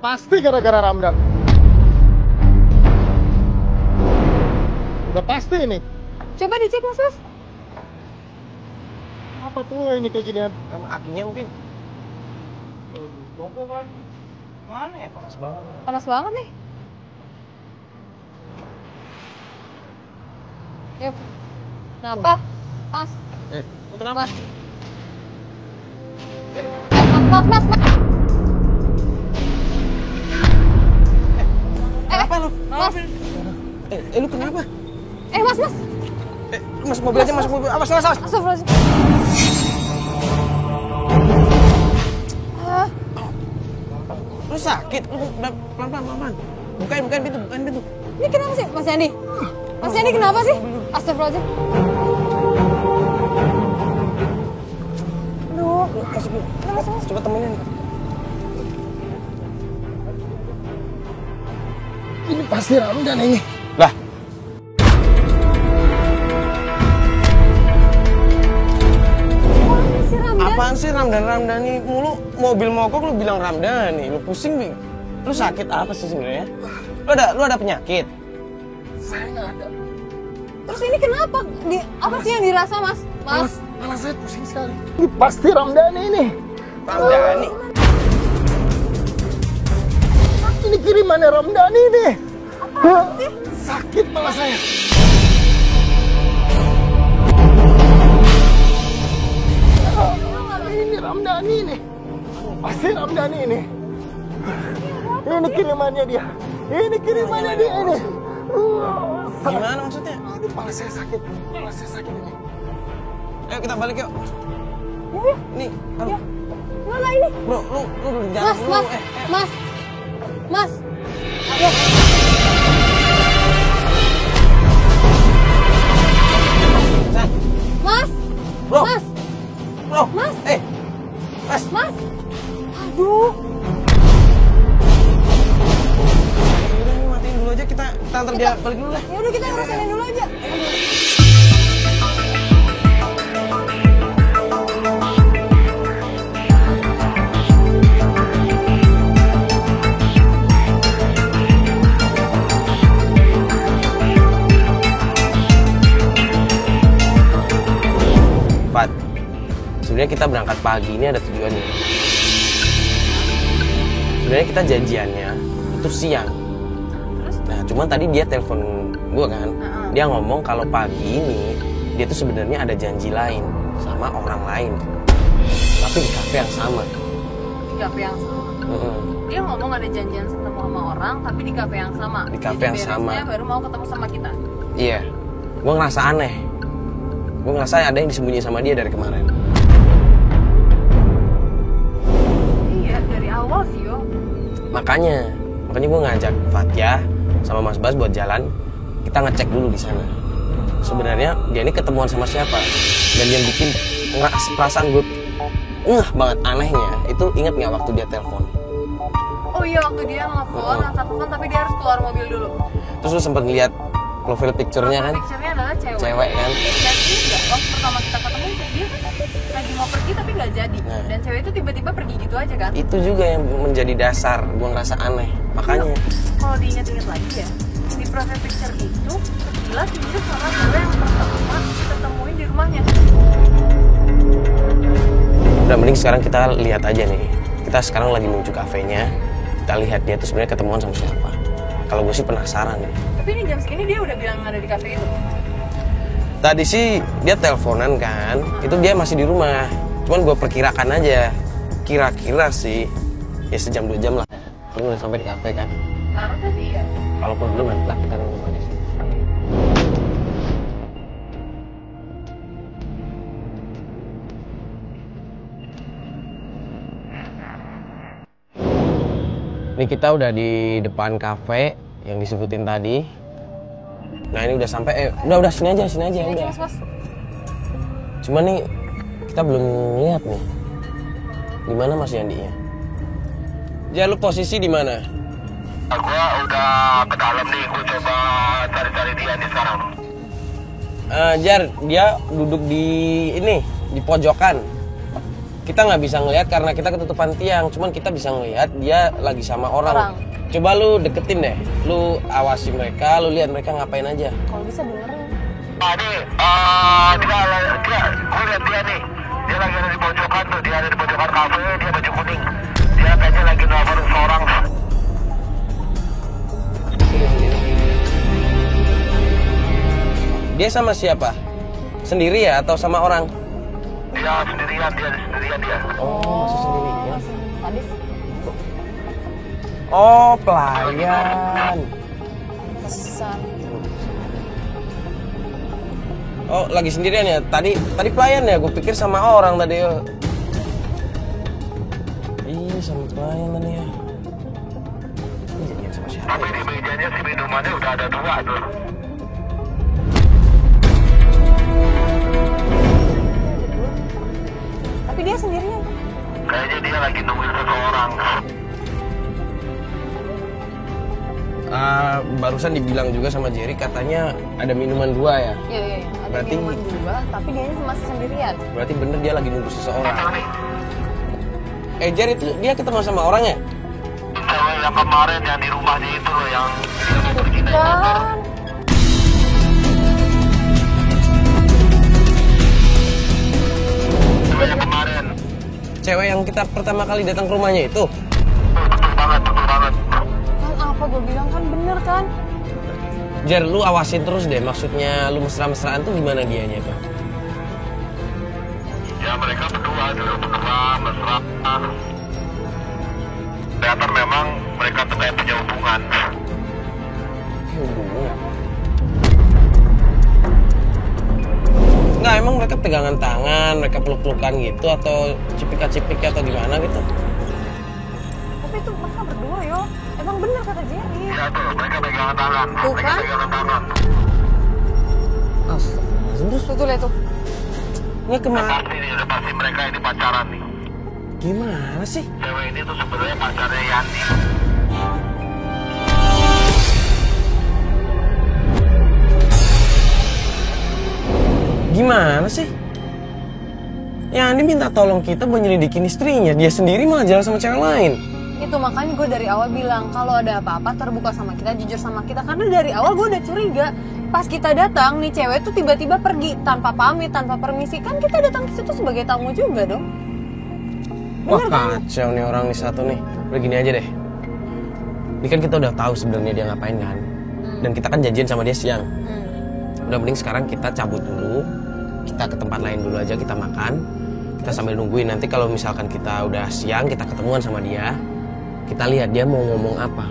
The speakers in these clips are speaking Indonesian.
pasti gara-gara Ramdan. Udah pasti ini. Coba dicek mas. Apa tuh ini kayak ginian? Sama akinya mungkin. Bongkok kan. Mana ya, panas banget. Panas banget nih. Yuk. Kenapa? Mas. Kenapa? Mas. Mas. Kenapa lu? Mas. Lu kenapa? Mas. Masuk mobil aja, masuk mobil. Awas. Astagfirullahaladzim. Lu sakit, lu pelan-pelan. Bukain pintu. Ini kenapa sih, Mas Yandi? Mas Yandi kenapa sih? Astagfirullahaladzim. Aduh, Masuk dulu. mas. Coba temenin. Ini pasti Ramdan ini. Lah, Si Ramdan. apaan sih Ramdhani mulu? Mobil mogok lu bilang Ramdhani, lu pusing Bing. Lu sakit apa sih sebenarnya? Lu ada penyakit? Saya nggak ada. Terus ini kenapa? Apa sih yang dirasa, Mas? Mas. Kepala saya pusing sekali. Ini pasti Ramdan ini. Ramdhani. Ini kirimannya Ramdan ini. Sakit malah saya. Ini Ramdhani ini. Pasti Ramdhani ini. Ini kirimannya dia. Ini kirimannya dia ini. Gimana maksudnya? Aduh, kepala saya sakit. Kepala saya sakit ini. Ayo kita balik yuk. Nih, aduh. Mana ini? Bro, lu duduk jalan dulu. Mas. Ayo. San, Mas. bro. Mas. Bro. Mas. Mas. Aduh. Udah nih, matiin dulu aja, kita antar dia balik dulu lah. Ya udah kita urusin dulu aja. Fat, sebenarnya kita berangkat pagi ini ada tujuannya. Sebenarnya kita janjiannya itu siang. Nah, cuman tadi dia telepon gue kan. Dia ngomong kalau pagi ini dia tuh sebenarnya ada janji lain sama orang lain. Tapi di kafe yang sama. Di kafe yang sama. Dia ngomong ada janjian ketemu sama orang, tapi di kafe yang sama. Di kafe Jadi yang sama. beresnya baru mau ketemu sama kita. Iya, gue ngerasa aneh. Gue ngerasa ada yang disembunyi sama dia dari kemarin. Iya, dari awal sih yo. Makanya gue ngajak Fatia sama Mas Bas buat jalan. Kita ngecek dulu di sana. Sebenarnya dia ini ketemuan sama siapa? Dan yang bikin perasaan gue banget anehnya itu, inget nggak waktu dia telepon? Oh iya, waktu dia nelfon, telepon tapi dia harus keluar mobil dulu. Terus lu sempet ngeliat profile picture-nya kan? Picture-nya adalah cewek. Cewek kan? Dan ini enggak, waktu pertama kita ketemu dia lagi mau pergi tapi nggak jadi. Nah. Dan cewek itu tiba-tiba pergi gitu aja kan? Itu juga yang menjadi dasar gue ngerasa aneh. Makanya Kalau diinget-inget lagi ya, di profile picture itu sekilas mirip sama cewek yang pertama kita temuin di rumahnya. udah, mending sekarang kita lihat aja nih. Kita sekarang lagi menuju kafenya. Kita lihat dia tuh sebenarnya ketemuan sama siapa. Kalau gue sih penasaran nih. Tapi ini jam segini dia udah bilang ada di kafe itu. Tadi sih dia teleponan kan, itu dia masih di rumah. Cuman gue perkirakan aja, kira-kira sih ya sejam 2 jam lah. Lu udah sampai di kafe kan? Harusnya sih ya. Kalaupun belum, nanti lah kita nunggu aja sih. Ini kita udah di depan kafe yang disebutin tadi. Nah ini udah sampai, udah sini aja udah. Mas. Cuma nih kita belum lihat nih. Di mana Mas Yandinya? Ya lu posisi di mana? Gua udah ke dalam nih, gua coba cari-cari dia nih sekarang. Jar, dia duduk di ini, di pojokan. kita nggak bisa ngelihat karena kita ketutupan tiang. Cuman kita bisa ngelihat dia lagi sama orang. Coba lu deketin deh, lu awasi mereka, lu lihat mereka ngapain aja. Kalau bisa dengerin. Gue lihat dia nih. Dia lagi ada di pojokan tuh, dia ada di pojokan kafe, dia baju kuning. Dia kayaknya lagi nelfon seorang. Dia sama siapa? Sendiri ya atau sama orang? Dia sendirian dia. Oh, masih sendiri ya. Tadi Oh, pelayan. pesan. Oh, lagi sendirian ya? Tadi pelayan ya? Gue pikir sama orang tadi. Iya, sama pelayan tadi ya. Ini jadian sama siapa? Tapi di mejanya si minumannya udah ada 2 tuh. Tapi dia sendirian. Kayaknya dia lagi nungguin seseorang. Barusan dibilang juga sama Jerry katanya ada minuman 2 ya? Iya. Ada Berarti- minuman juga, tapi dia masih sendirian. Berarti bener dia lagi nunggu seseorang. Jerry itu dia ketemu sama orangnya? Cewek yang kemarin yang di rumahnya itu loh yang Kan. cewek yang kemarin. Cewek yang kita pertama kali datang ke rumahnya itu? Betul banget. Kan apa gue bilang kan bener kan? Jer, lu awasin terus deh. Maksudnya lu mesra-mesraan tuh gimana dianya tuh? Ya mereka berdua mesra. Kelihatan memang mereka tuh kayak punya hubungan. Hubungan? Nggak, emang mereka pegangan tangan, mereka peluk-pelukan gitu atau cipika-cipik atau gimana gitu? Tapi itu mereka berdua yo. Emang bener kata Jerry. Ya tuh, mereka pegangan tangan. Tuh Mereka kan? pegangan tangan. Astagfirullahaladzim, terus Tuh lihat tuh. nggak kemana? Udah pasti mereka ini pacaran nih. Gimana sih? Cewek ini tuh sebenarnya pacarnya Yandi. Gimana sih? Ya Andi minta tolong kita buat nyelidikin istrinya. Dia sendiri malah jalan sama cewek lain. Itu makanya gue dari awal bilang kalau ada apa-apa terbuka sama kita, jujur sama kita. Karena dari awal gue udah curiga. Pas kita datang nih cewek tuh tiba-tiba pergi tanpa pamit, tanpa permisi. Kan kita datang ke situ sebagai tamu juga dong. Wah kacau nih orang nih satu nih. Udah gini aja deh. Ini kan kita udah tahu sebenarnya dia ngapain kan. Dan kita kan janjian sama dia siang. Udah mending sekarang kita cabut dulu. Kita ke tempat lain dulu aja, kita makan. Kita sambil nungguin nanti kalau misalkan kita udah siang, kita ketemuan sama dia. Kita lihat dia mau ngomong apa.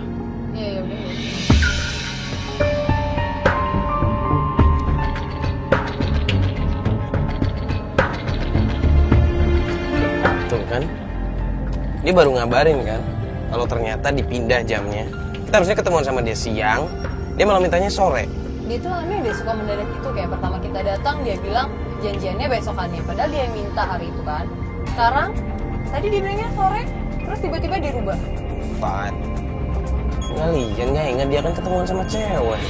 Iya udah. Tuh kan. Dia baru ngabarin kan. Kalau ternyata dipindah jamnya. Kita harusnya ketemuan sama dia siang. Dia malah mintanya sore. Dia tuh aneh deh suka mendadak gitu. Kayak pertama kita datang dia bilang janjiannya besokannya. Padahal dia minta hari itu kan. Sekarang tadi dia bilangnya sore. Terus tiba-tiba dirubah. Fat. Ngalian gak ingat dia kan ketemuan sama cewek.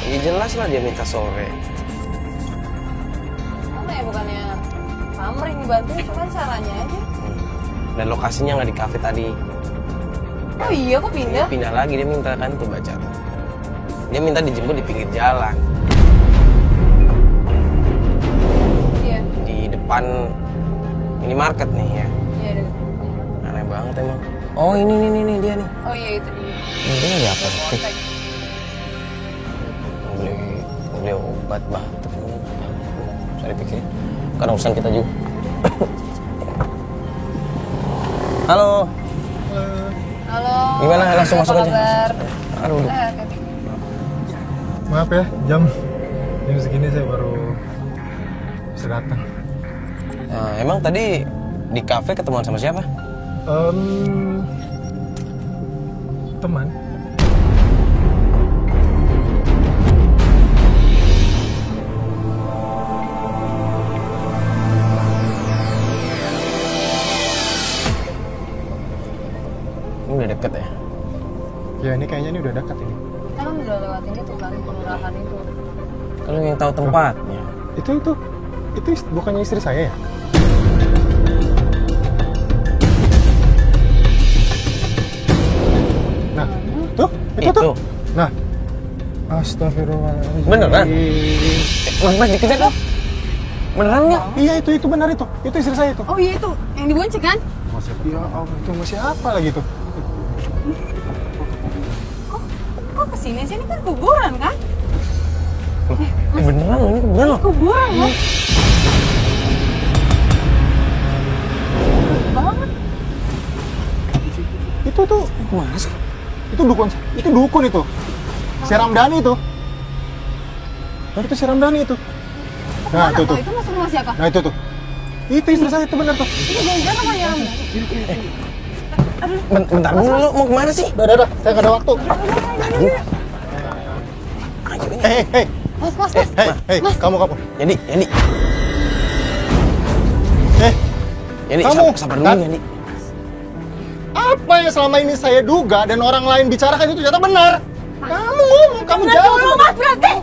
Ya jelas lah dia minta sore. Mana ya bukannya pamrih ngebantu, cuman caranya aja. Dan lokasinya nggak di kafe tadi. Oh iya kok pindah? Pindah lagi dia minta kan tuh baca. Dia minta dijemput di pinggir jalan. Iya. Di depan minimarket nih ya. Iya deh. Aneh banget emang. Oh ini dia nih. Oh iya itu dia. Ini lagi apa? Kontak. Beli obat batuk. Usah dipikirin. Kan urusan kita juga. Halo. Halo. Gimana? Langsung Apa masuk aja. kabar? Aduh. Hati-hati. Maaf ya, jam segini saya baru bisa datang. Nah, emang tadi di kafe ketemuan sama siapa? Teman. Ini udah deket ya? Ya ini kayaknya ini udah dekat ini. Kita kan udah lewatin itu kan, kelurahan itu. Kalau yang tahu tempatnya. Itu bukannya istri saya ya? Tuh, itu Itu. tuh. Nah. Astagfirullahaladzim. Beneran? Mas dikejar kok. Beneran nggak? Iya itu benar itu. Itu istri saya itu. Oh iya itu, yang dibonceng kan? Ya Allah, itu masih apa lagi tuh? Kok kesini sih? Ini kan kuburan kan? Beneran loh, ini beneran loh. Kuburan loh. Banget. Itu tuh Mana sih? itu dukun itu. Si Ramdhani itu. Itu si Ramdhani itu. Nah, Mana itu tuh? tuh. Itu masuk rumah siapa? Nah, itu tuh. Itu istri saya itu benar tuh. Itu jangan-jangan namanya Ramdan. Bentar dulu, lu mau kemana sih? Udah, saya nggak ada waktu. Hei, Mas. hei, kamu. Yandi. Yandi, Kamu, sabar kan? dulu Yandi. Apa yang selama ini saya duga dan orang lain bicarakan itu ternyata benar. Kamu ngomong, kamu jawab. Dulu Mas berarti.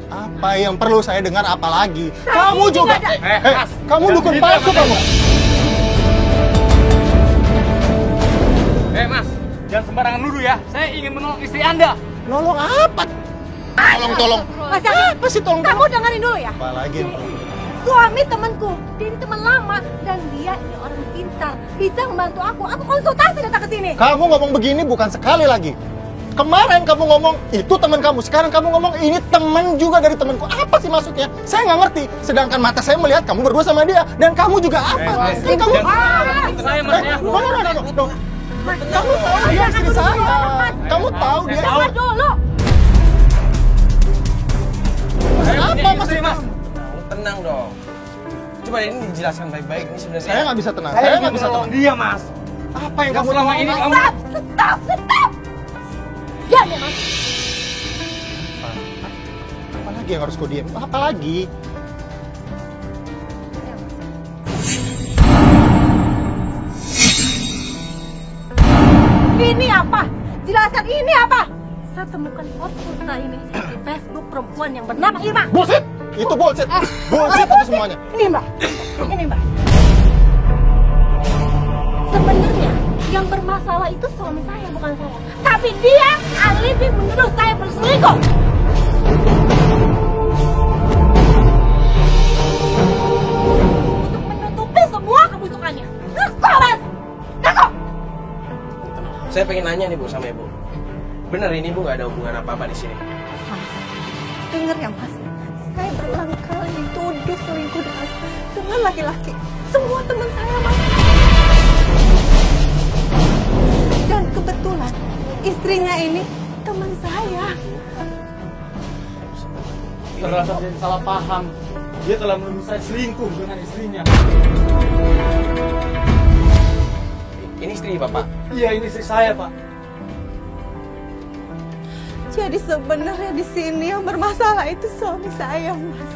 Apa yang perlu saya dengar apa lagi? Kamu juga. Kamu dukun palsu kamu. Mas, jangan sembarangan nuduh ya. Saya ingin menolong istri Anda. Nolong apa? Tolong. Mas, Apa sih tolong? kamu dengerin dulu ya. Apa lagi? Suami temanku, dia ini teman lama dan dia ini orang pintar, bisa membantu aku. Aku konsultasi datang ke sini. Kamu ngomong begini bukan sekali lagi. Kemarin kamu ngomong itu teman kamu, sekarang kamu ngomong ini teman juga dari temanku. Apa sih maksudnya? Saya nggak ngerti. Sedangkan mata saya melihat kamu berdua sama dia dan kamu juga apa? Mas, Kamu saya Mas ya. no. Kamu tahu dia istri saya. Kamu tahu dia. Dengar dulu. Apa maksudnya? Lu tenang dong. Coba ini dijelaskan baik-baik. Ini sebenarnya Saya nggak bisa tenang. Saya nggak bisa tenang. Dia, Mas. Apa yang kamu Selama lakukan? ini kamu Stop. Diam ya Mas. Apa lagi yang harus kau diam? Apa lagi? Ini apa? Jelaskan ini apa? Saya temukan foto saya ini di Facebook perempuan yang bernama Irma. Bullshit! Itu bullshit! Bullshit itu semuanya. Ini Mbak. Sebenarnya yang bermasalah itu suami saya bukan saya. Tapi dia alibi menuduh saya berselingkuh. Untuk menutupi semua kebusukannya. Ngaku Mas. Ngaku. Saya pengen nanya nih Bu sama Ibu. Bener ini Bu nggak ada hubungan apa-apa di sini? Mas, denger ya Mas, saya berulang kali dituduh selingkuh dengan laki-laki. Semua teman saya Mas. Dan kebetulan istrinya ini teman saya. ternyata jadi salah paham. Dia telah menuduh saya selingkuh dengan istrinya. Ini istri Bapak. Iya, ini istri saya, Pak. Jadi sebenarnya di sini yang bermasalah itu suami saya Mas.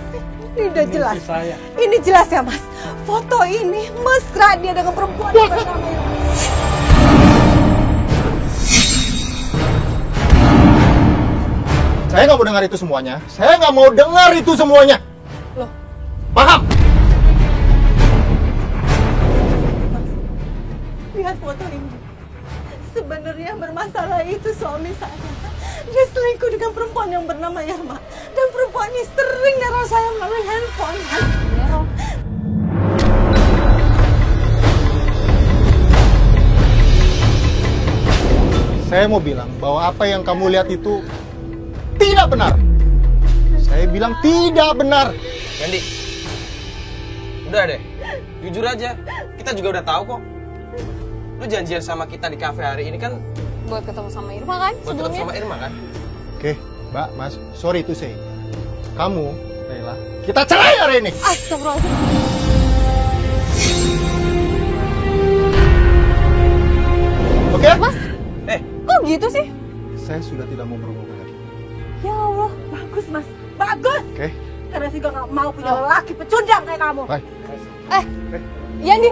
Ini udah jelas. Istri saya. Ini jelas ya Mas. Foto ini mesra dia dengan perempuan yang bernama Irma. Saya nggak mau dengar itu semuanya. Saya nggak mau dengar itu semuanya. Loh, Paham? Mas, lihat foto ini. Sebenarnya yang bermasalah itu suami saya. Dia selingkuh dengan perempuan yang bernama Irma. Dan perempuan ini sering neror saya melalui handphone. Saya mau bilang bahwa apa yang kamu lihat itu tidak benar. Saya bilang tidak benar. Yandi, udah deh, jujur aja. Kita juga udah tahu kok. Lu janjian sama kita di kafe hari ini kan Buat ketemu sama Irma kan buat ketemu sebelumnya? sama Irma kan? Oke, Mbak, Mas, sorry to say. Kamu, Leila, kita cerai hari ini. Astagfirullahaladzim. Oke? Mas, Eh, kok gitu sih? Saya sudah tidak mau berhubungan lagi. Ya Allah, bagus Mas. Bagus. Oke? Karena sih gak mau punya lelaki pecundang kayak kamu. Bye. Yandi,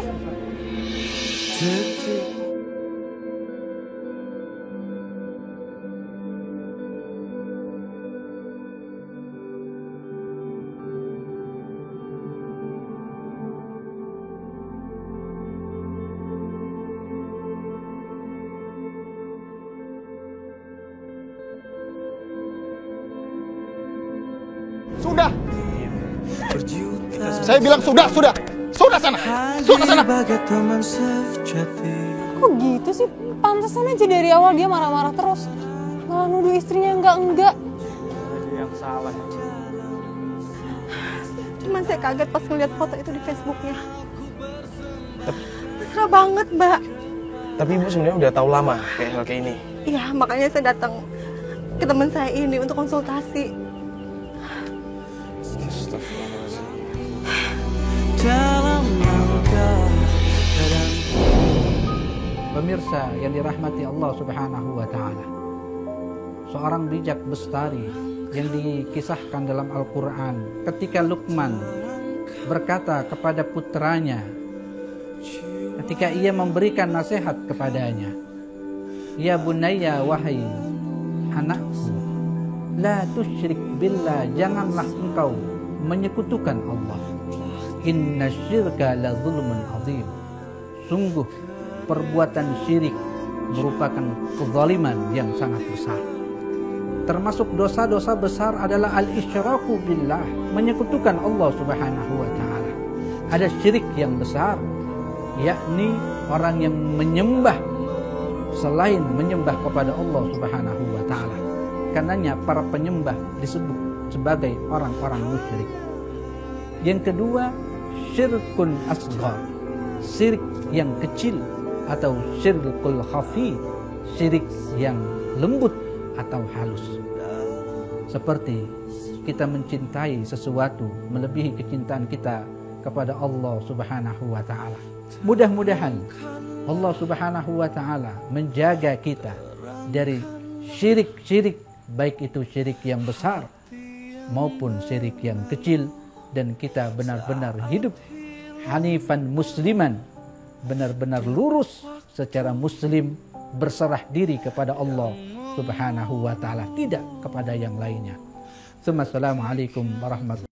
Sudah. Saya bilang sudah. Sudah sana. Sudah sana. Kok gitu sih? Pantesan aja dari awal dia marah-marah terus. Malah nuduh istrinya enggak. Yang salah. Cuman saya kaget pas ngeliat foto itu di Facebooknya. Mesra banget, Mbak. Tapi ibu sebenarnya udah tahu lama hal kayak ini. Iya, makanya saya datang ke teman saya ini untuk konsultasi. Pemirsa yang dirahmati Allah Subhanahu wa Ta'ala, seorang bijak bestari yang dikisahkan dalam Al-Quran ketika Luqman berkata kepada putranya ketika ia memberikan nasihat kepadanya, "Ya bunayya, wahai anakku, la tusyrik billah, janganlah engkau menyekutukan Allah. Inna syirka la zulmun azim. Sungguh perbuatan syirik merupakan kezaliman yang sangat besar." Termasuk dosa-dosa besar adalah al-isyraku billah, menyekutukan Allah Subhanahu wa Ta'ala. Ada syirik yang besar, yakni orang yang menyembah selain menyembah kepada Allah Subhanahu wa Ta'ala. Karenanya para penyembah disebut sebagai orang-orang musyrik. Yang kedua, syirkun asghar, syirik yang kecil atau syirkul khafi, syirik yang lembut atau halus. Seperti kita mencintai sesuatu melebihi kecintaan kita kepada Allah Subhanahu wa Ta'ala. Mudah-mudahan Allah Subhanahu wa Ta'ala menjaga kita dari syirik-syirik, baik itu syirik yang besar maupun syirik yang kecil, dan kita benar-benar hidup hanifan musliman, benar-benar lurus secara muslim, berserah diri kepada Allah Subhanahu wa Ta'ala, tidak kepada yang lainnya. Assalamualaikum warahmatullahi wabarakatuh.